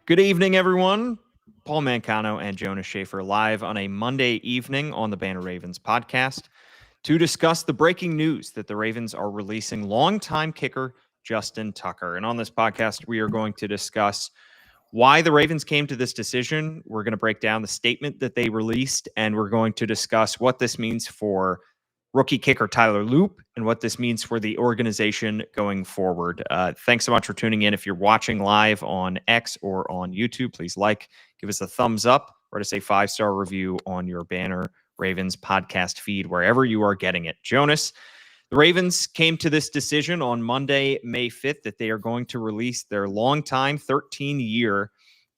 Good evening, everyone. Paul Mancano and Jonas Shaffer live on a Monday evening on the Banner Ravens podcast to discuss the breaking news that the Ravens are releasing longtime kicker Justin Tucker. And on this podcast, we are going to discuss why the Ravens came to this decision. We're going to break down the statement that they released, and we're going to discuss what this means for rookie kicker Tyler Loop and what this means for the organization going forward. Thanks so much for tuning in. If you're watching live on X or on YouTube, please give us a thumbs up, or to say 5-star review on your Banner Ravens podcast feed, wherever you are getting it. Jonas, the Ravens came to this decision on Monday, May 5th, that they are going to release their longtime 13-year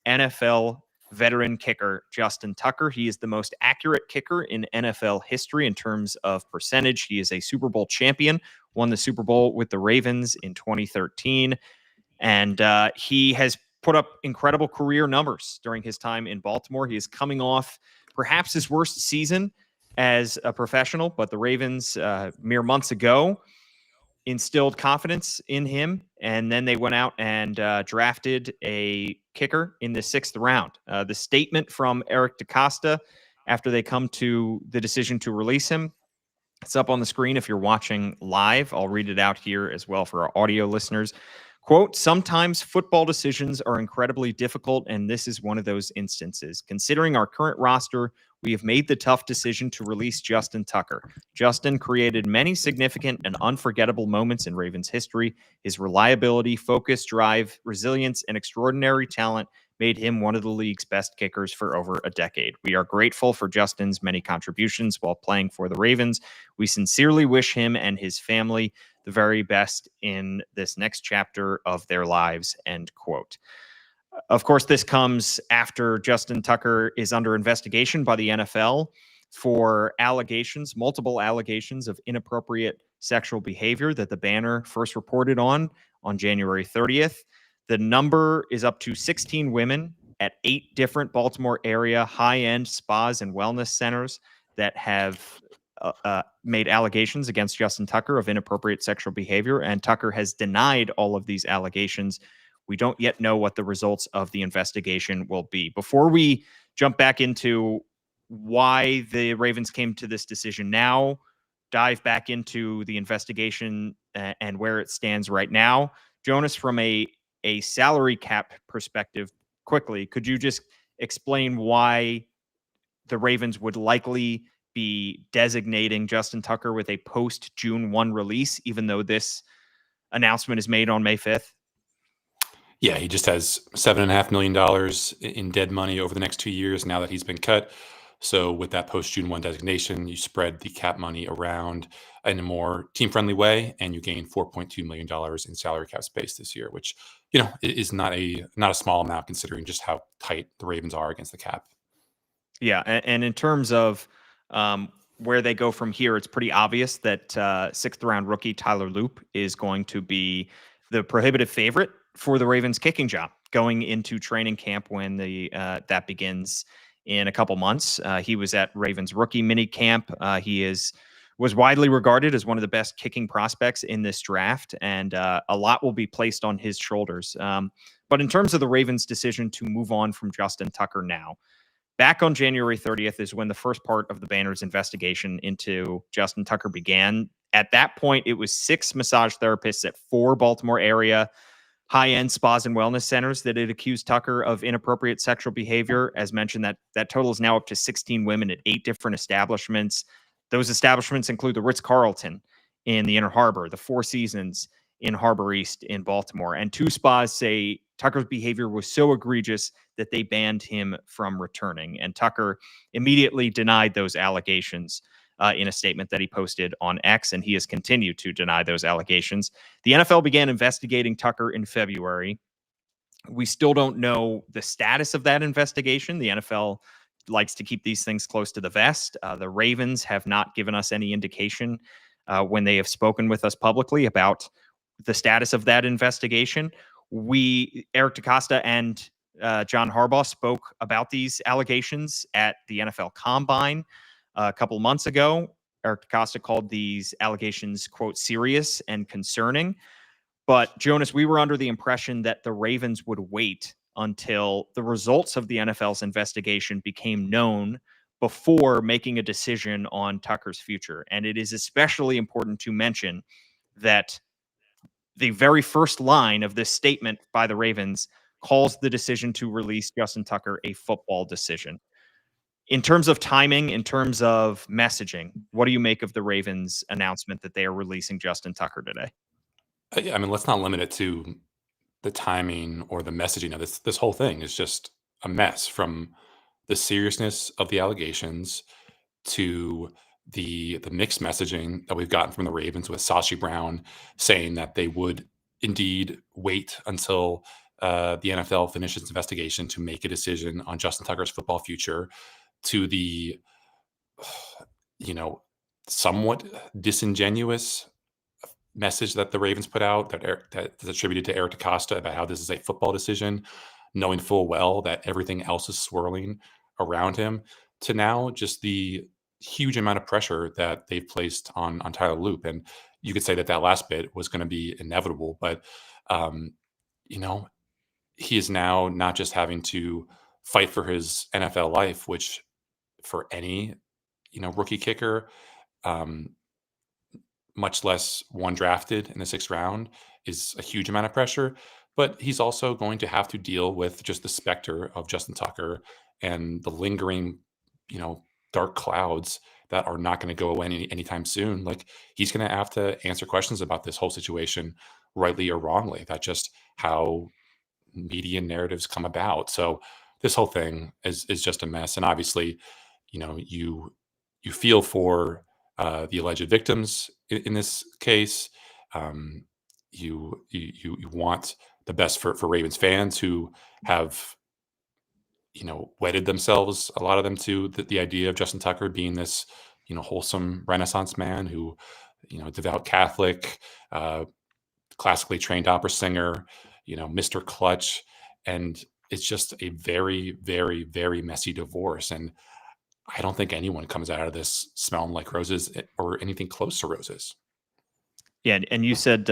NFL veteran kicker, Justin Tucker. He is the most accurate kicker in NFL history in terms of percentage. He is a Super Bowl champion, won the Super Bowl with the Ravens in 2013, and he has put up incredible career numbers during his time in Baltimore. He is coming off perhaps his worst season as a professional, but the Ravens mere months ago instilled confidence in him, and then they went out and drafted a kicker in the 6th round. The statement from Eric DeCosta after they come to the decision to release him, it's up on the screen if you're watching live. I'll read it out here as well for our audio listeners. Quote, "Sometimes football decisions are incredibly difficult, and this is one of those instances. Considering our current roster, we have made the tough decision to release Justin Tucker. Justin created many significant and unforgettable moments in Ravens history. His reliability, focus, drive, resilience, and extraordinary talent made him one of the league's best kickers for over a decade. We are grateful for Justin's many contributions while playing for the Ravens. We sincerely wish him and his family the very best in this next chapter of their lives," end quote. Of course, this comes after Justin Tucker is under investigation by the NFL for multiple allegations of inappropriate sexual behavior that the Banner first reported on January 30th. The number is up to 16 women at 8 different Baltimore area high-end spas and wellness centers that have made allegations against Justin Tucker of inappropriate sexual behavior, and Tucker has denied all of these allegations. We don't yet know what the results of the investigation will be. Before we jump back into why the Ravens came to this decision now, dive back into the investigation and where it stands right now. Jonas, from a salary cap perspective, quickly, could you just explain why the Ravens would likely be designating Justin Tucker with a post-June 1 release, even though this announcement is made on May 5th? Yeah, he just has $7.5 million in dead money over the next 2 years now that he's been cut. So with that post-June 1 designation, you spread the cap money around in a more team-friendly way, and you gain $4.2 million in salary cap space this year, which, is not a small amount considering just how tight the Ravens are against the cap. Yeah, and in terms of where they go from here, it's pretty obvious that 6th-round rookie Tyler Loop is going to be the prohibitive favorite for the Ravens kicking job going into training camp when that begins in a couple months. He was at Ravens rookie mini camp. He was widely regarded as one of the best kicking prospects in this draft, and a lot will be placed on his shoulders. But in terms of the Ravens' decision to move on from Justin Tucker now, back on January 30th is when the first part of the Banner's investigation into Justin Tucker began. At that point, it was 6 massage therapists at 4 Baltimore area high-end spas and wellness centers that had accused Tucker of inappropriate sexual behavior. As mentioned, that total is now up to 16 women at 8 different establishments. Those establishments include the Ritz-Carlton in the Inner Harbor, the Four Seasons in Harbor East in Baltimore. And 2 spas say Tucker's behavior was so egregious that they banned him from returning. And Tucker immediately denied those allegations in a statement that he posted on X, and he has continued to deny those allegations. The NFL began investigating Tucker in February. We still don't know the status of that investigation. The NFL likes to keep these things close to the vest. The Ravens have not given us any indication when they have spoken with us publicly about the status of that investigation. Eric DeCosta and John Harbaugh spoke about these allegations at the NFL Combine a couple of months ago. Eric DeCosta called these allegations, quote, serious and concerning. But Jonas, we were under the impression that the Ravens would wait until the results of the NFL's investigation became known before making a decision on Tucker's future. And it is especially important to mention that the very first line of this statement by the Ravens calls the decision to release Justin Tucker a football decision. In terms of timing, in terms of messaging, what do you make of the Ravens' announcement that they are releasing Justin Tucker today? I mean, let's not limit it to the timing or the messaging of this. This whole thing is just a mess, from the seriousness of the allegations to the mixed messaging that we've gotten from the Ravens, with Sashi Brown saying that they would indeed wait until the NFL finishes investigation to make a decision on Justin Tucker's football future, to the you know somewhat disingenuous message that the Ravens put out that's attributed to Eric DeCosta about how this is a football decision, knowing full well that everything else is swirling around him, to now just the huge amount of pressure that they've placed on Tyler Loop. And you could say that that last bit was going to be inevitable, but um, you know, he is now not just having to fight for his NFL life, which for any rookie kicker, um, much less one drafted in the sixth round, is a huge amount of pressure. But he's also going to have to deal with just the specter of Justin Tucker and the lingering, dark clouds that are not going to go away anytime soon. Like, he's going to have to answer questions about this whole situation, rightly or wrongly. That's just how media narratives come about. So this whole thing is just a mess. And obviously, you feel for the alleged victims in this case. Um, you want the best for Ravens fans who have wedded themselves, a lot of them, to the idea of Justin Tucker being this wholesome Renaissance man who devout Catholic, classically trained opera singer, Mr. Clutch, and it's just a very, very, very messy divorce. And I don't think anyone comes out of this smelling like roses or anything close to roses. Yeah, and you said,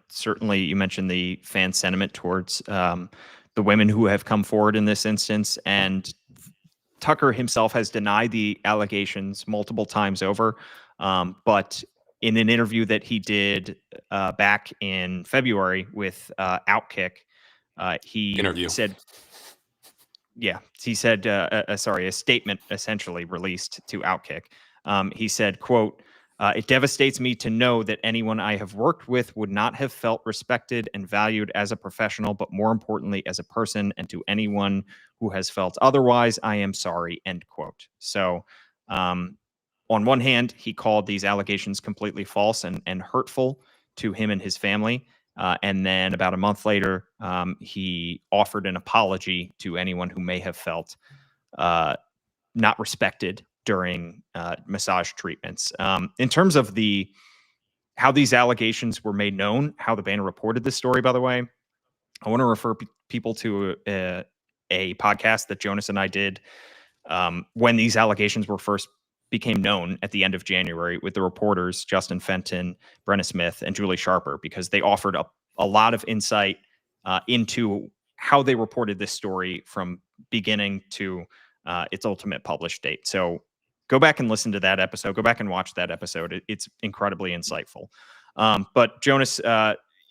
certainly you mentioned the fan sentiment towards the women who have come forward in this instance, and Tucker himself has denied the allegations multiple times over. But in an interview that he did back in February with Outkick, he Interview. said, a statement essentially released to Outkick. He said, quote, "It devastates me to know that anyone I have worked with would not have felt respected and valued as a professional, but more importantly, as a person. And to anyone who has felt otherwise, I am sorry," end quote. So, on one hand, he called these allegations completely false and hurtful to him and his family. And then about a month later, he offered an apology to anyone who may have felt not respected during massage treatments. In terms of how these allegations were made known, how the Banner reported this story, by the way, I want to refer people to a podcast that Jonas and I did when these allegations were first became known at the end of January, with the reporters Justin Fenton, Brenna Smith, and Julie Sharper, because they offered a lot of insight into how they reported this story from beginning to its ultimate published date. So go back and listen to that episode. Go back and watch that episode. It's incredibly insightful. But Jonas,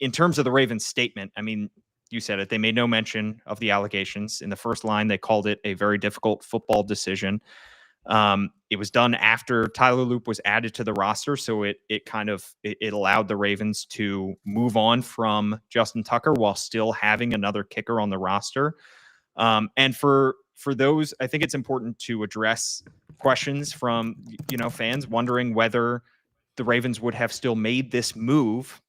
in terms of the Ravens statement, I mean, you said it. They made no mention of the allegations. In the first line, they called it a very difficult football decision. It was done after Tyler Loop was added to the roster, so it allowed the Ravens to move on from Justin Tucker while still having another kicker on the roster. And for those, I think it's important to address questions from fans wondering whether the Ravens would have still made this move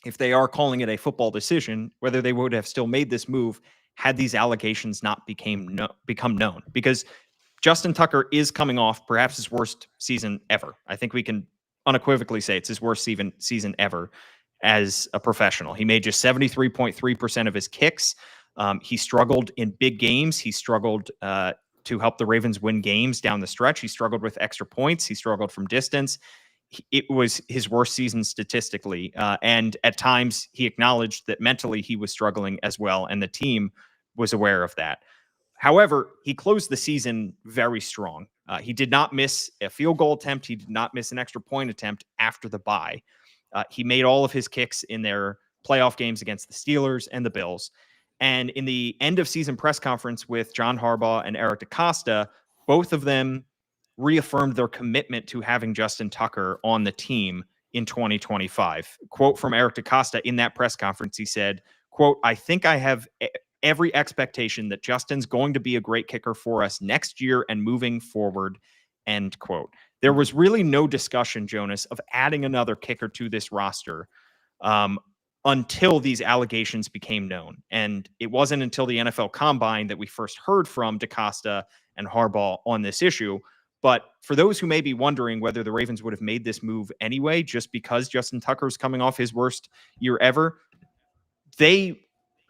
if they are calling it a football decision. Whether they would have still made this move had these allegations not become known, because Justin Tucker is coming off perhaps his worst season ever. I think we can unequivocally say it's his worst season ever as a professional. He made just 73.3% of his kicks. He struggled in big games. He struggled to help the Ravens win games down the stretch. He struggled with extra points. He struggled from distance. It was his worst season statistically. And at times he acknowledged that mentally he was struggling as well. And the team was aware of that. However, he closed the season very strong. He did not miss a field goal attempt. He did not miss an extra point attempt after the bye. He made all of his kicks in their playoff games against the Steelers and the Bills. And in the end of season press conference with John Harbaugh and Eric DeCosta, both of them reaffirmed their commitment to having Justin Tucker on the team in 2025. Quote from Eric DeCosta in that press conference, he said, quote, "I think I have every expectation that Justin's going to be a great kicker for us next year and moving forward," end quote. There was really no discussion, Jonas, of adding another kicker to this roster until these allegations became known. And it wasn't until the NFL Combine that we first heard from DeCosta and Harbaugh on this issue. But for those who may be wondering whether the Ravens would have made this move anyway, just because Justin Tucker's coming off his worst year ever, they,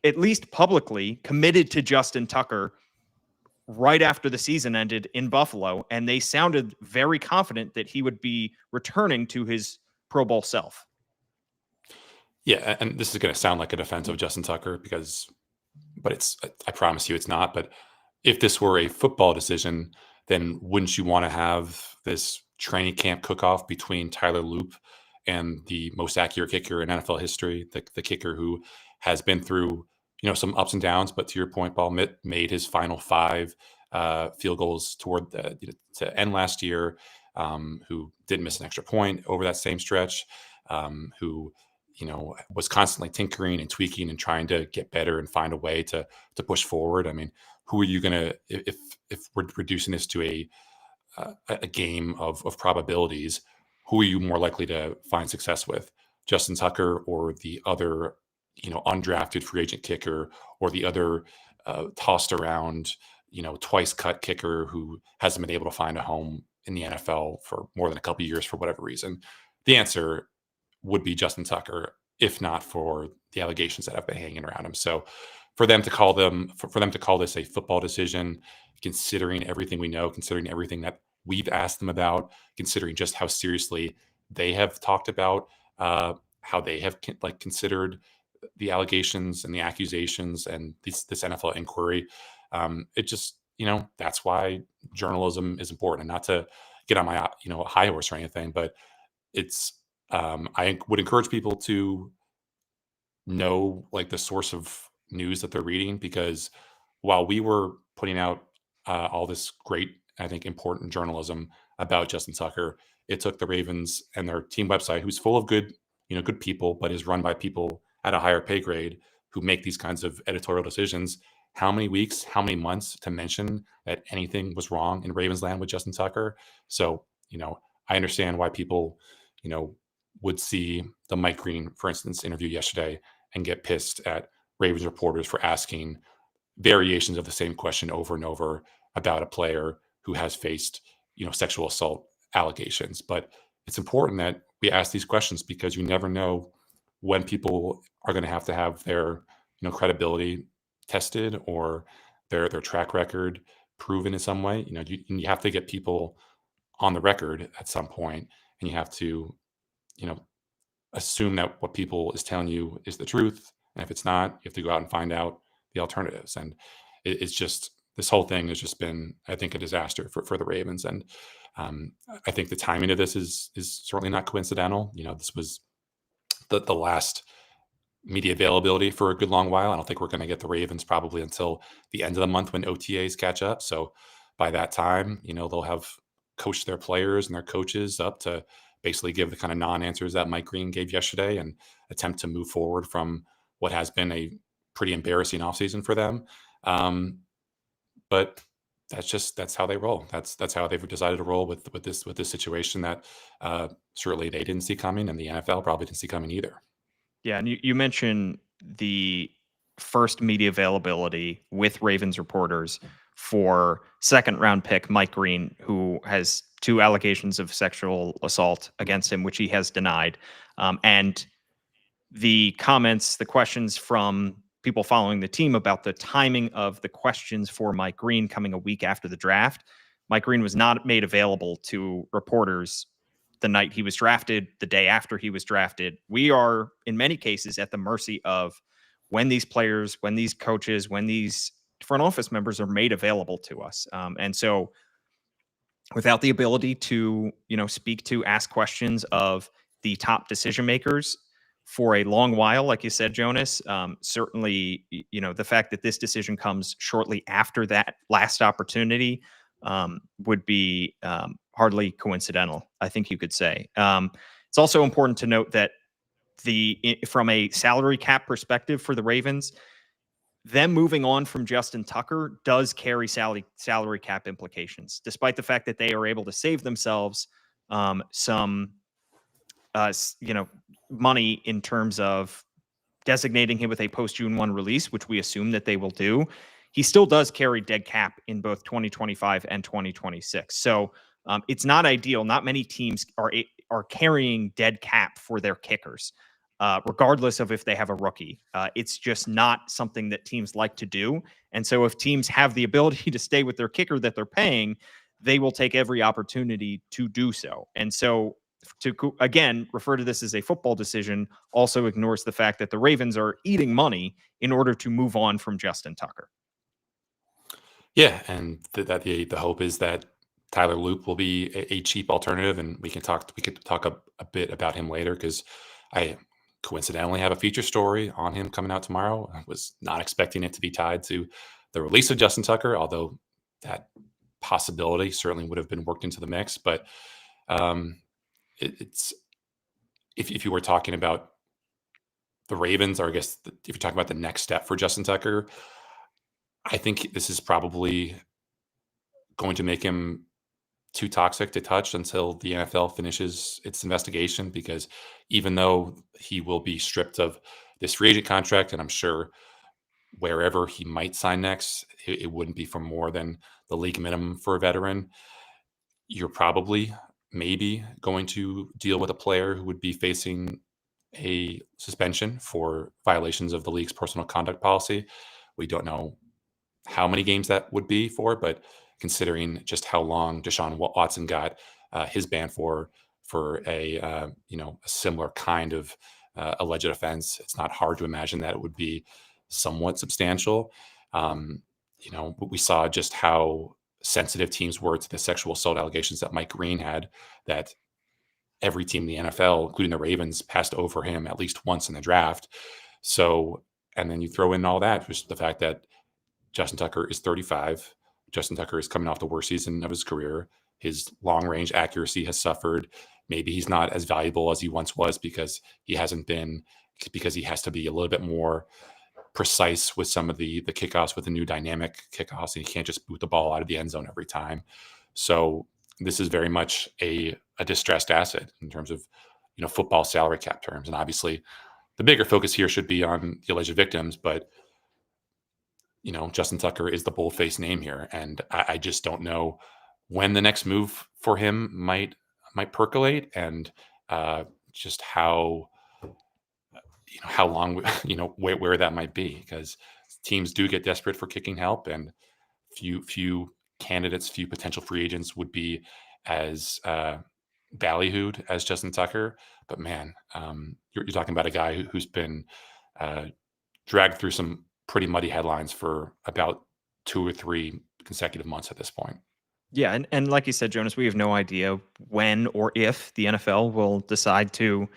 at least publicly, committed to Justin Tucker right after the season ended in Buffalo, and they sounded very confident that he would be returning to his Pro Bowl self. Yeah, and this is going to sound like a defense of Justin Tucker but I promise you it's not. But if this were a football decision, then wouldn't you want to have this training camp cook-off between Tyler Loop and the most accurate kicker in NFL history, the kicker who has been through some ups and downs, but to your point, Paul, made his final 5 field goals to end last year, who didn't miss an extra point over that same stretch, who was constantly tinkering and tweaking and trying to get better and find a way to push forward. I mean, who are you going to, if we're reducing this to a game of probabilities, who are you more likely to find success with, Justin Tucker or the other, undrafted free agent kicker, or the other tossed around, twice cut kicker who hasn't been able to find a home in the NFL for more than a couple of years for whatever reason? The answer would be Justin Tucker, if not for the allegations that have been hanging around him. So for them to call this a football decision, considering everything we know, considering everything that we've asked them about, considering just how seriously they have talked about how they have considered the allegations and the accusations and this NFL inquiry, it just, that's why journalism is important. And not to get on my high horse or anything, but it's I would encourage people to know the source of news that they're reading, because while we were putting out all this great, I think, important journalism about Justin Tucker, it took the Ravens and their team website, who's full of good people, but is run by people at a higher pay grade who make these kinds of editorial decisions, how many weeks, how many months to mention that anything was wrong in Ravens land with Justin Tucker. So, I understand why people, would see the Mike Green, for instance, interview yesterday and get pissed at Ravens reporters for asking variations of the same question over and over about a player who has faced, sexual assault allegations. But it's important that we ask these questions, because you never know when people are going to have their, credibility tested or their track record proven in some way. You have to get people on the record at some point, and you have to, assume that what people is telling you is the truth. And if it's not, you have to go out and find out the alternatives. And it's just, this whole thing has just been, I think, a disaster for the Ravens. And I think the timing of this is certainly not coincidental. This was the last media availability for a good long while. I don't think we're going to get the Ravens probably until the end of the month when OTAs catch up. So by that time, they'll have coached their players and their coaches up to basically give the kind of non-answers that Mike Green gave yesterday and attempt to move forward from what has been a pretty embarrassing offseason for them. But that's how they roll. That's how they've decided to roll with this situation that certainly they didn't see coming, and the NFL probably didn't see coming either. Yeah, and you mentioned the first media availability with Ravens reporters for second round pick Mike Green, who has 2 allegations of sexual assault against him, which he has denied. And the comments, the questions from people following the team about the timing of the questions for Mike Green coming a week after the draft. Mike Green was not made available to reporters the night he was drafted, the day after he was drafted. We are, in many cases, at the mercy of when these players, when these coaches, when these front office members are made available to us. And so without the ability to, speak to, ask questions of the top decision makers for a long while, like you said, Jonas, certainly, the fact that this decision comes shortly after that last opportunity would be hardly coincidental, I think you could say. It's also important to note that from a salary cap perspective for the Ravens, them moving on from Justin Tucker does carry salary cap implications, despite the fact that they are able to save themselves some money in terms of designating him with a post June 1 release, which we assume that they will do. He still does carry dead cap in both 2025 and 2026. So it's not ideal. Not many teams are carrying dead cap for their kickers, regardless of if they have a rookie. It's just not something that teams like to do. And so if teams have the ability to stay with their kicker that they're paying, they will take every opportunity to do so. And so to, again, refer to this as a football decision also ignores the fact that the Ravens are eating money in order to move on from Justin Tucker. Yeah, and the hope is that Tyler Loop will be a cheap alternative, and we could talk a bit about him later, because I coincidentally have a feature story on him coming out tomorrow. I was not expecting it to be tied to the release of Justin Tucker, although that possibility certainly would have been worked into the mix. But it's if you were talking about the Ravens, or I guess if you're talking about the next step for Justin Tucker, I think this is probably going to make him too toxic to touch until the NFL finishes its investigation, because even though he will be stripped of this free agent contract, and I'm sure wherever he might sign next, it wouldn't be for more than the league minimum for a veteran, you're probably maybe going to deal with a player who would be facing a suspension for violations of the league's personal conduct policy. We don't know how many games that would be for, but considering just how long Deshaun Watson got his ban for a similar kind of alleged offense, it's not hard to imagine that it would be somewhat substantial. We saw just how sensitive teams were to the sexual assault allegations that Mike Green had, that every team in the NFL, including the Ravens, passed over him at least once in the draft. So, and then you throw in all that, just the fact that Justin Tucker is 35. Justin Tucker is coming off the worst season of his career. His long range accuracy has suffered. Maybe he's not as valuable as he once was because he has to be a little bit more precise with some of the kickoffs, with the new dynamic kickoffs, and he can't just boot the ball out of the end zone every time. So this is very much a distressed asset in terms of football salary cap terms. And obviously the bigger focus here should be on the alleged victims, but Justin Tucker is the bold-faced name here, and I just don't know when the next move for him might percolate, and just how long where that might be, because teams do get desperate for kicking help, and few candidates, few potential free agents would be as ballyhooed as Justin Tucker. But man, you're talking about a guy who's been dragged through some pretty muddy headlines for about 2 or 3 consecutive months at this point. Yeah, and like you said, Jonas, we have no idea when or if the NFL will decide to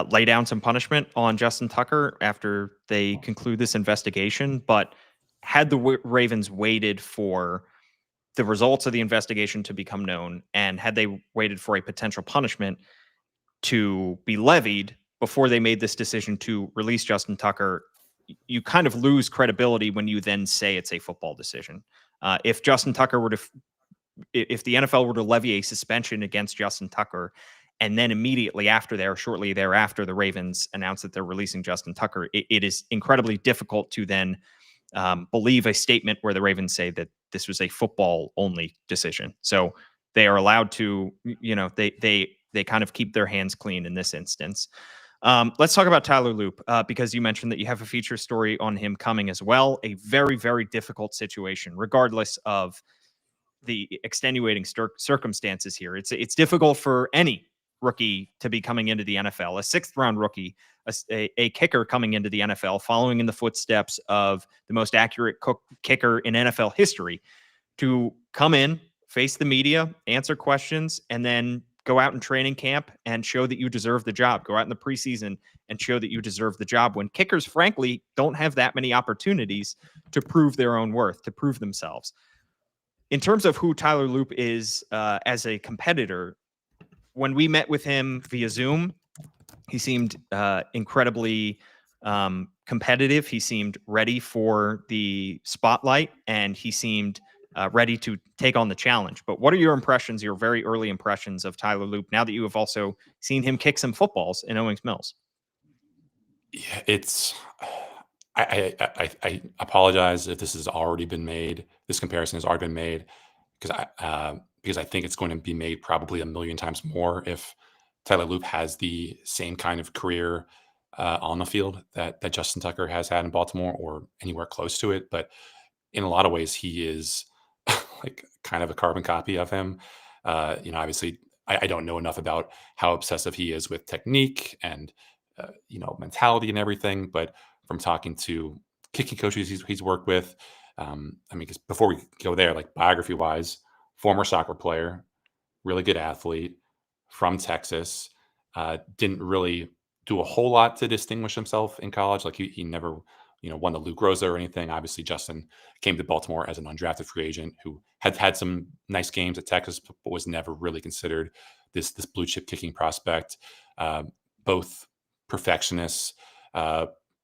lay down some punishment on Justin Tucker after they conclude this investigation. But had the Ravens waited for the results of the investigation to become known, and had they waited for a potential punishment to be levied before they made this decision to release Justin Tucker, you kind of lose credibility when you then say it's a football decision. If Justin Tucker were to, if the NFL were to levy a suspension against Justin Tucker, and then immediately after there, shortly thereafter, the Ravens announced that they're releasing Justin Tucker, it is incredibly difficult to then believe a statement where the Ravens say that this was a football only decision. So they are allowed to, they kind of keep their hands clean in this instance. Let's talk about Tyler Loop, because you mentioned that you have a feature story on him coming as well. A very, very difficult situation, regardless of the extenuating circumstances here. It's difficult for any rookie to be coming into the NFL, a 6th-round rookie, a kicker coming into the NFL, following in the footsteps of the most accurate kicker in NFL history, to come in, face the media, answer questions, and then go out in training camp and show that you deserve the job. Go out in the preseason and show that you deserve the job, when kickers, frankly, don't have that many opportunities to prove their own worth, to prove themselves. In terms of who Tyler Loop is as a competitor, when we met with him via Zoom, he seemed incredibly competitive. He seemed ready for the spotlight, and he seemed ready to take on the challenge. But what are your impressions, your very early impressions of Tyler Loop, now that you have also seen him kick some footballs in Owings Mills? Yeah, it's. I apologize if this has already been made. This comparison has already been made because I think it's going to be made probably a million times more if Tyler Loop has the same kind of career on the field that Justin Tucker has had in Baltimore or anywhere close to it. But in a lot of ways, he is like kind of a carbon copy of him. Obviously, I don't know enough about how obsessive he is with technique and mentality and everything. But from talking to kicking coaches he's worked with, because before we go there, like biography wise, former soccer player, really good athlete from Texas, didn't really do a whole lot to distinguish himself in college. Like he never, won the Luke Rosa or anything. Obviously, Justin came to Baltimore as an undrafted free agent who had some nice games at Texas, but was never really considered this blue chip kicking prospect. Both perfectionists,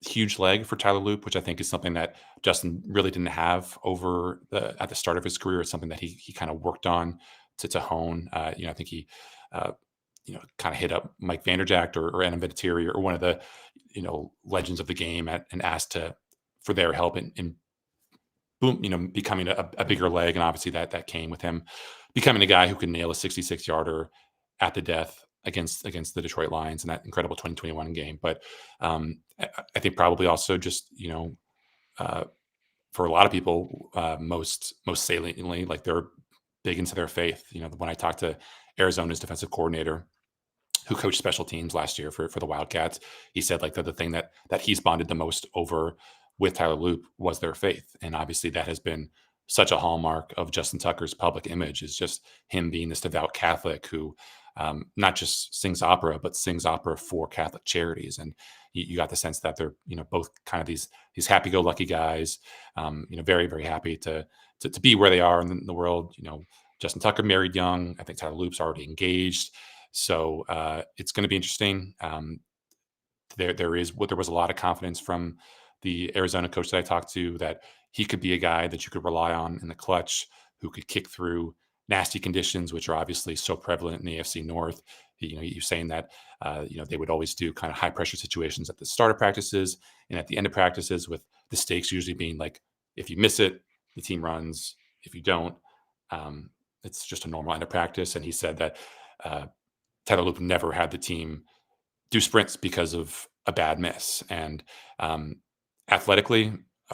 huge leg for Tyler Loop, which I think is something that Justin really didn't have at the start of his career. It's something that he kind of worked on to hone. I think he kind of hit up Mike Vanderjagt or Adam Vinatieri or one of the legends of the game and asked for their help in boom, becoming a bigger leg. And obviously that came with him becoming a guy who could nail a 66-yarder at the death against the Detroit Lions in that incredible 2021 game. But I think probably also just for a lot of people, most saliently, like they're big into their faith. When I talked to Arizona's defensive coordinator, who coached special teams last year for the Wildcats, he said like the thing that he's bonded the most over with Tyler Loop was their faith. And obviously that has been such a hallmark of Justin Tucker's public image, is just him being this devout Catholic who not just sings opera, but sings opera for Catholic charities. And you got the sense that they're, both kind of these happy-go-lucky guys, very, very happy to be where they are in the world. Justin Tucker married young. I think Tyler Loop's already engaged. So it's going to be interesting. There was a lot of confidence from the Arizona coach that I talked to that he could be a guy that you could rely on in the clutch, who could kick through nasty conditions, which are obviously so prevalent in the AFC North. You're saying that they would always do kind of high pressure situations at the start of practices and at the end of practices, with the stakes usually being like, if you miss it, the team runs. If you don't, it's just a normal end of practice. And he said that Tyler Loop never had the team do sprints because of a bad miss. And athletically,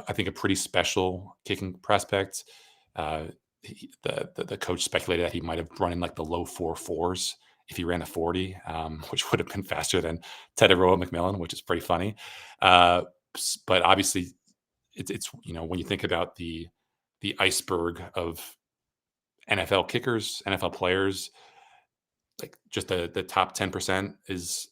I think a pretty special kicking prospect. The coach speculated that he might have run in like the low 4.4s if he ran the 40, which would have been faster than Tedoroa McMillan, which is pretty funny. But obviously, it's when you think about the iceberg of NFL kickers, NFL players, like just the top 10% is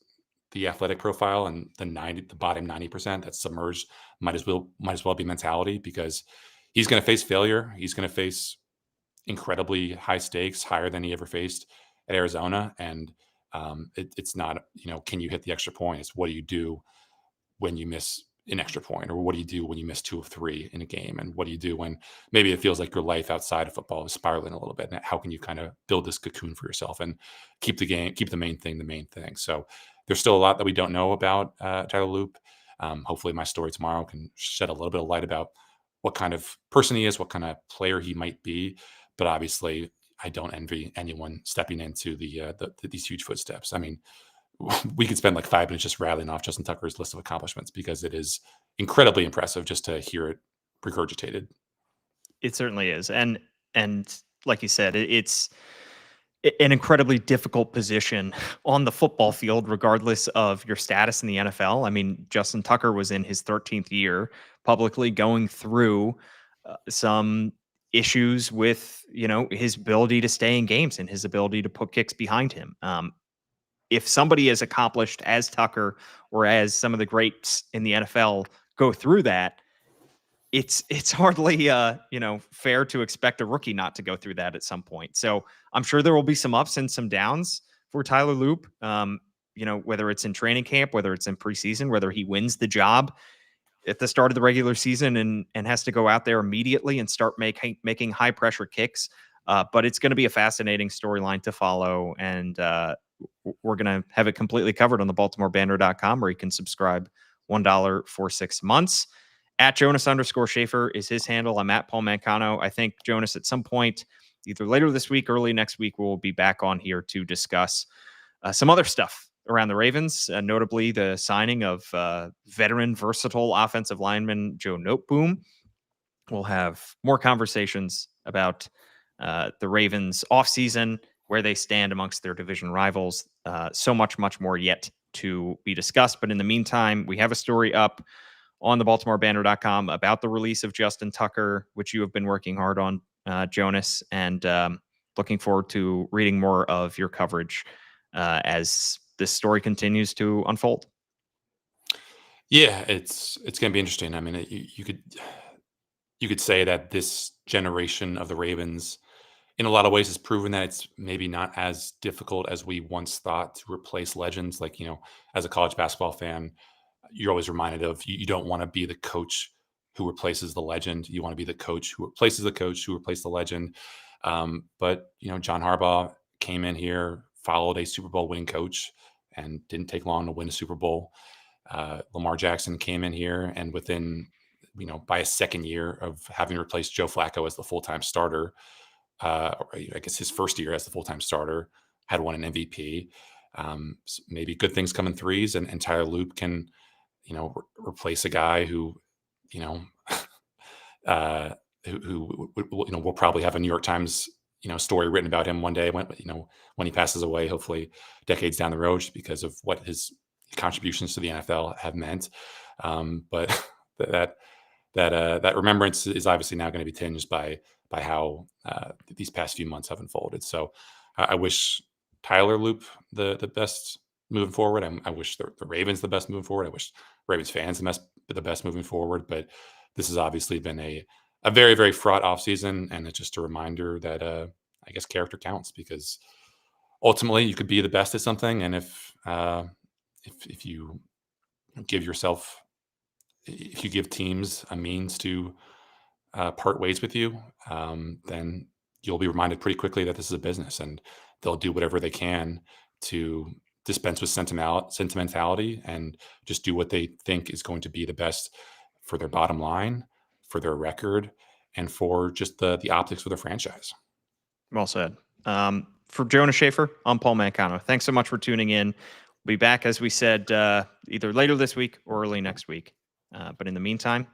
the athletic profile, and the bottom 90% that's submerged might as well be mentality, because he's going to face failure. He's going to face incredibly high stakes, higher than he ever faced at Arizona. And it's not, can you hit the extra point? It's what do you do when you miss an extra point, or what do you do when you miss 2 of 3 in a game? And what do you do when maybe it feels like your life outside of football is spiraling a little bit? And how can you kind of build this cocoon for yourself and keep the main thing? So there's still a lot that we don't know about Tyler Loop. Hopefully my story tomorrow can shed a little bit of light about what kind of person he is, what kind of player he might be. But obviously, I don't envy anyone stepping into these huge footsteps. I mean, we could spend like 5 minutes just rattling off Justin Tucker's list of accomplishments, because it is incredibly impressive just to hear it regurgitated. It certainly is. And like you said, it's an incredibly difficult position on the football field, regardless of your status in the NFL. I mean, Justin Tucker was in his 13th year publicly going through some issues with, his ability to stay in games and his ability to put kicks behind him. If somebody as accomplished as Tucker or as some of the greats in the NFL go through that, it's hardly fair to expect a rookie not to go through that at some point. So I'm sure there will be some ups and some downs for Tyler Loop. Whether it's in training camp, whether it's in preseason, whether he wins the job at the start of the regular season and has to go out there immediately and start making high pressure kicks. But it's going to be a fascinating storyline to follow, and we're going to have it completely covered on the BaltimoreBanner.com, where you can subscribe $1 for 6 months. At Jonas_Shaffer is his handle. I'm at Paul Mancano. I think, Jonas, at some point, either later this week, early next week, we'll be back on here to discuss some other stuff around the Ravens, notably the signing of veteran, versatile offensive lineman Joe Noteboom. We'll have more conversations about the Ravens offseason, where they stand amongst their division rivals. So much more yet to be discussed. But in the meantime, we have a story up on the BaltimoreBanner.com about the release of Justin Tucker, which you have been working hard on, Jonas, and looking forward to reading more of your coverage as this story continues to unfold. Yeah, it's going to be interesting. I mean, you could say that this generation of the Ravens, in a lot of ways, has proven that it's maybe not as difficult as we once thought to replace legends. Like, as a college basketball fan, you're always reminded of you don't want to be the coach who replaces the legend. You want to be the coach who replaces the coach who replaced the legend. But John Harbaugh came in here, followed a Super Bowl winning coach, and didn't take long to win a Super Bowl. Lamar Jackson came in here, and within by a second year of having replaced Joe Flacco as the full-time starter, I guess his first year as the full-time starter, had won an MVP. So maybe good things come in threes, and Tyler Loop can replace a guy who, who will probably have a New York Times, story written about him one day when he passes away, hopefully decades down the road, just because of what his contributions to the NFL have meant. But that remembrance is obviously now going to be tinged by how these past few months have unfolded. So I wish Tyler Loop the best moving forward. I wish the Ravens the best moving forward. I wish Ravens fans the best moving forward. But this has obviously been a very, very fraught offseason, and it's just a reminder that I guess character counts, because ultimately you could be the best at something, and if you give teams a means to part ways with you, then you'll be reminded pretty quickly that this is a business, and they'll do whatever they can to dispense with sentimentality and just do what they think is going to be the best for their bottom line, for their record, and for just the optics of their franchise. Well said. For Jonas Shaffer, I'm Paul Mancano. Thanks so much for tuning in. We'll be back, as we said, either later this week or early next week. But in the meantime,